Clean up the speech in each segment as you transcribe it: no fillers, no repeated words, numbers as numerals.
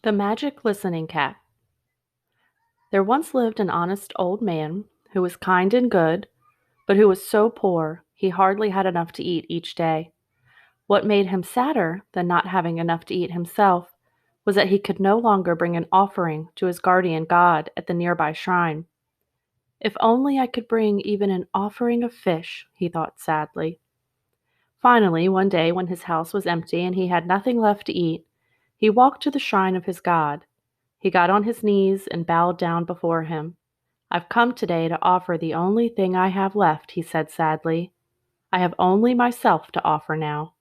The Magic Listening Cat. There once lived an honest old man who was kind and good, but who was so poor he hardly had enough to eat each day. What made him sadder than not having enough to eat himself was that he could no longer bring an offering to his guardian god at the nearby shrine. If only I could bring even an offering of fish, he thought sadly. Finally, one day when his house was empty and he had nothing left to eat, he walked to the shrine of his god. He got on his knees and bowed down before him. "I've come today to offer the only thing I have left," he said sadly. "I have only myself to offer now.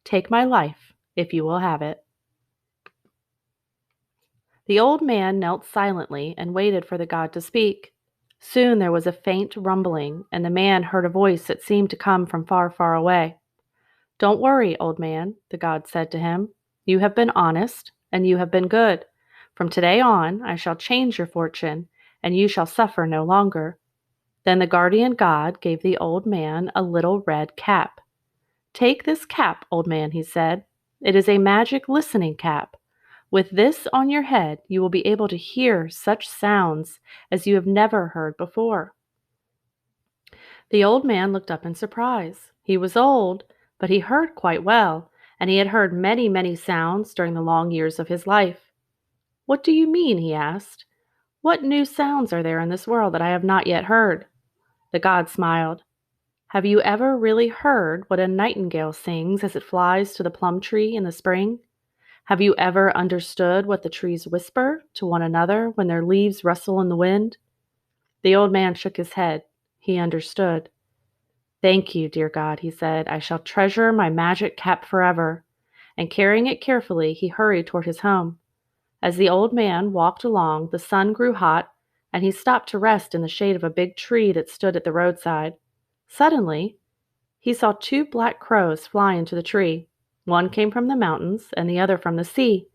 Take my life, if you will have it." The old man knelt silently and waited for the god to speak. Soon there was a faint rumbling, and the man heard a voice that seemed to come from far, far away. "Don't worry, old man," the god said to him. "You have been honest, and you have been good. From today on, I shall change your fortune, and you shall suffer no longer." Then the guardian god gave the old man a little red cap. "Take this cap, old man," he said. "It is a magic listening cap. With this on your head, you will be able to hear such sounds as you have never heard before." The old man looked up in surprise. He was old, but he heard quite well, and he had heard many, many sounds during the long years of his life. "What do you mean?" he asked. "What new sounds are there in this world that I have not yet heard?" The god smiled. "Have you ever really heard what a nightingale sings as it flies to the plum tree in the spring? Have you ever understood what the trees whisper to one another when their leaves rustle in the wind?" The old man shook his head. He understood. "Thank you, dear God," he said. "I shall treasure my magic cap forever." And carrying it carefully, he hurried toward his home. As the old man walked along, the sun grew hot, and he stopped to rest in the shade of a big tree that stood at the roadside. Suddenly, he saw two black crows fly into the tree. One came from the mountains, and the other from the sea.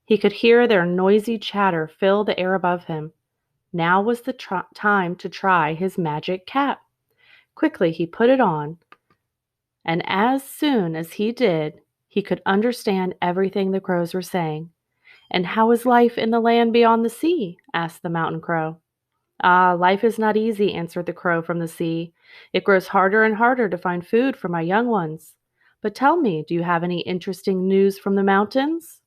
He could hear their noisy chatter fill the air above him. Now was the time to try his magic cap. Quickly he put it on, and as soon as he did, he could understand everything the crows were saying. "And how is life in the land beyond the sea?" asked the mountain crow. "Ah, life is not easy," answered the crow from the sea. "It grows harder and harder to find food for my young ones. But tell me, do you have any interesting news from the mountains?"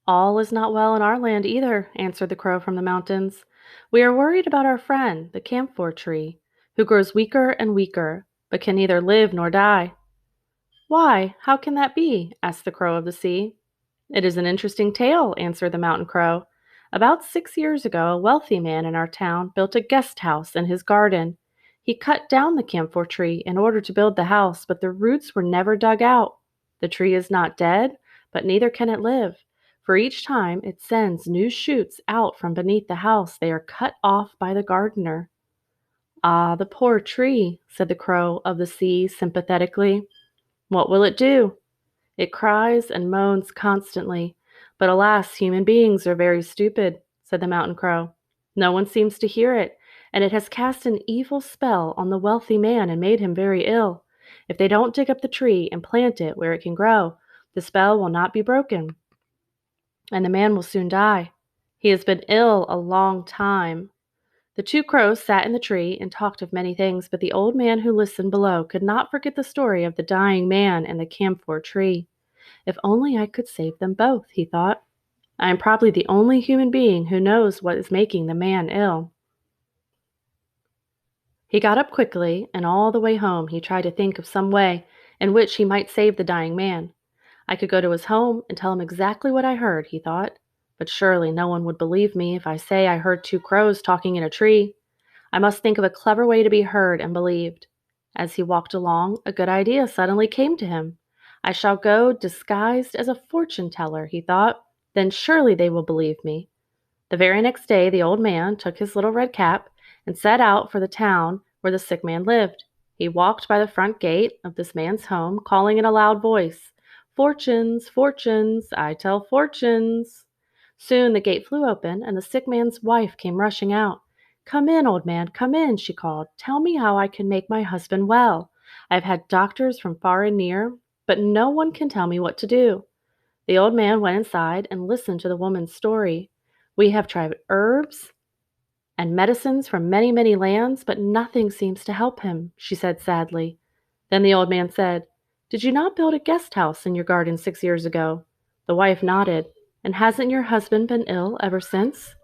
"All is not well in our land either," answered the crow from the mountains. "We are worried about our friend, the camphor tree, who grows weaker and weaker, but can neither live nor die." "Why, how can that be?" asked the crow of the sea. "It is an interesting tale," answered the mountain crow. "About 6 years ago, a wealthy man in our town built a guest house in his garden. He cut down the camphor tree in order to build the house, but the roots were never dug out. The tree is not dead, but neither can it live, for each time it sends new shoots out from beneath the house, they are cut off by the gardener." "Ah, the poor tree," said the crow of the sea sympathetically. "What will it do? It cries and moans constantly. But alas, human beings are very stupid," said the mountain crow. "No one seems to hear it, and it has cast an evil spell on the wealthy man and made him very ill. If they don't dig up the tree and plant it where it can grow, the spell will not be broken, and the man will soon die. He has been ill a long time." The two crows sat in the tree and talked of many things, but the old man who listened below could not forget the story of the dying man and the camphor tree. "If only I could save them both," he thought. "I am probably the only human being who knows what is making the man ill." He got up quickly, and all the way home he tried to think of some way in which he might save the dying man. "I could go to his home and tell him exactly what I heard," he thought. "But surely no one would believe me if I say I heard two crows talking in a tree. I must think of a clever way to be heard and believed." As he walked along, a good idea suddenly came to him. "I shall go disguised as a fortune teller," he thought. "Then surely they will believe me." The very next day, the old man took his little red cap and set out for the town where the sick man lived. He walked by the front gate of this man's home, calling in a loud voice, "Fortunes, fortunes, I tell fortunes." Soon the gate flew open, and the sick man's wife came rushing out. "Come in, old man, come in," she called. "Tell me how I can make my husband well. I have had doctors from far and near, but no one can tell me what to do." The old man went inside and listened to the woman's story. We have tried herbs and medicines from many, many lands, but nothing seems to help him, she said sadly. Then the old man said, Did you not build a guest house in your garden 6 years ago? The wife nodded. And hasn't your husband been ill ever since?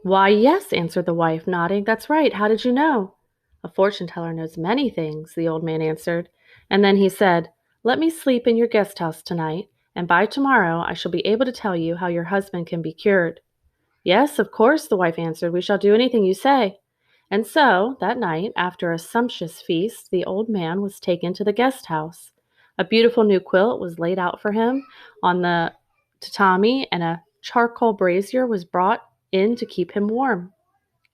Why, yes, answered the wife, nodding. That's right. How did you know? A fortune teller knows many things, the old man answered. And then he said, Let me sleep in your guest house tonight, and by tomorrow I shall be able to tell you how your husband can be cured. Yes, of course, the wife answered. We shall do anything you say. And so, that night, after a sumptuous feast, the old man was taken to the guest house. A beautiful new quilt was laid out for him on the tatami, and a charcoal brazier was brought in to keep him warm.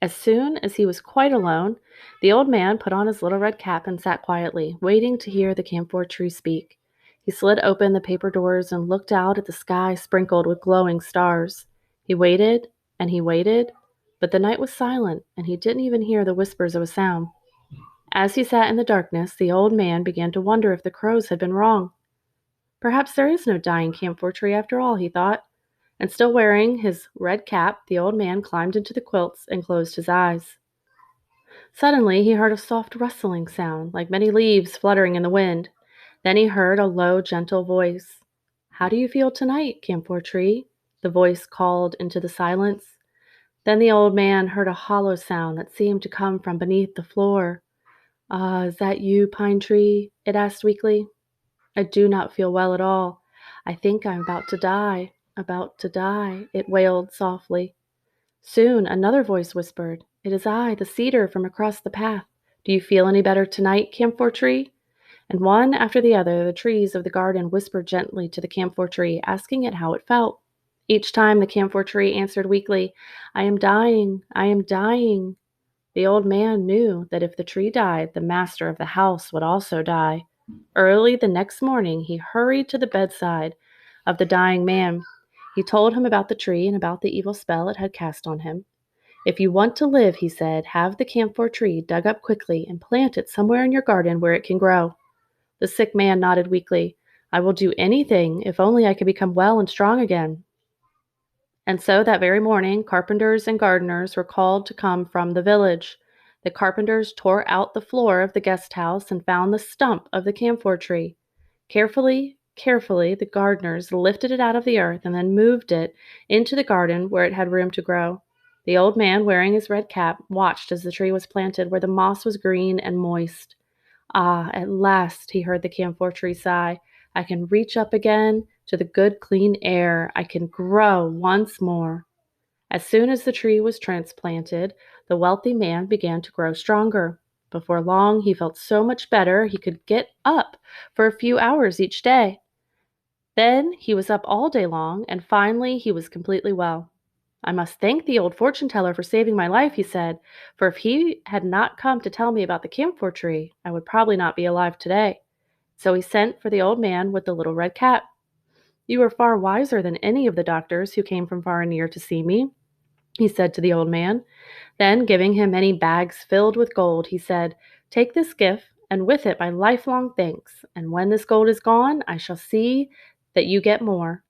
As soon as he was quite alone, the old man put on his little red cap and sat quietly, waiting to hear the camphor tree speak. He slid open the paper doors and looked out at the sky sprinkled with glowing stars. He waited and he waited, but the night was silent, and he didn't even hear the whispers of a sound. As he sat in the darkness, the old man began to wonder if the crows had been wrong. Perhaps there is no dying camphor tree after all, he thought. And still wearing his red cap, the old man climbed into the quilts and closed his eyes. Suddenly he heard a soft rustling sound, like many leaves fluttering in the wind. Then he heard a low, gentle voice. How do you feel tonight, camphor tree? The voice called into the silence. Then the old man heard a hollow sound that seemed to come from beneath the floor. Ah, is that you, pine tree? It asked weakly. I do not feel well at all. I think I'm about to die. About to die, it wailed softly. Soon another voice whispered, It is I, the cedar from across the path. Do you feel any better tonight, camphor tree? And one after the other, the trees of the garden whispered gently to the camphor tree, asking it how it felt. Each time the camphor tree answered weakly, I am dying, I am dying. The old man knew that if the tree died, the master of the house would also die. Early the next morning, he hurried to the bedside of the dying man. He told him about the tree and about the evil spell it had cast on him. If you want to live, he said, have the camphor tree dug up quickly and plant it somewhere in your garden where it can grow. The sick man nodded weakly. I will do anything if only I can become well and strong again. And so that very morning, carpenters and gardeners were called to come from the village. The carpenters tore out the floor of the guest house and found the stump of the camphor tree. Carefully, carefully, the gardeners lifted it out of the earth and then moved it into the garden where it had room to grow. The old man, wearing his red cap, watched as the tree was planted where the moss was green and moist. Ah, at last, he heard the camphor tree sigh. I can reach up again to the good, clean air. I can grow once more. As soon as the tree was transplanted, the wealthy man began to grow stronger. Before long, he felt so much better he could get up for a few hours each day. Then he was up all day long, and finally he was completely well. I must thank the old fortune teller for saving my life, he said, for if he had not come to tell me about the camphor tree, I would probably not be alive today. So he sent for the old man with the little red cap. You are far wiser than any of the doctors who came from far and near to see me, he said to the old man. Then, giving him many bags filled with gold, he said, Take this gift, and with it my lifelong thanks, and when this gold is gone, I shall see that you get more.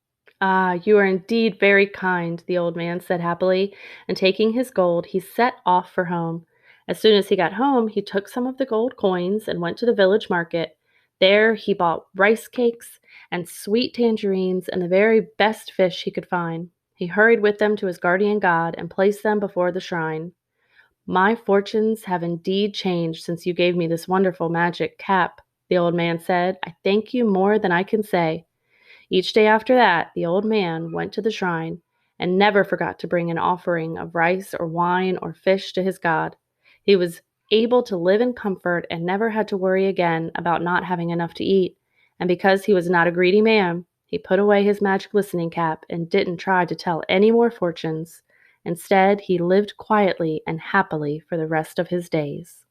Ah, you are indeed very kind, the old man said happily, and taking his gold, he set off for home. As soon as he got home, he took some of the gold coins and went to the village market. There he bought rice cakes and sweet tangerines and the very best fish he could find. He hurried with them to his guardian god and placed them before the shrine. My fortunes have indeed changed since you gave me this wonderful magic cap, the old man said. I thank you more than I can say. Each day after that, the old man went to the shrine and never forgot to bring an offering of rice or wine or fish to his god. He was able to live in comfort and never had to worry again about not having enough to eat. And because he was not a greedy man, he put away his magic listening cap and didn't try to tell any more fortunes. Instead, he lived quietly and happily for the rest of his days.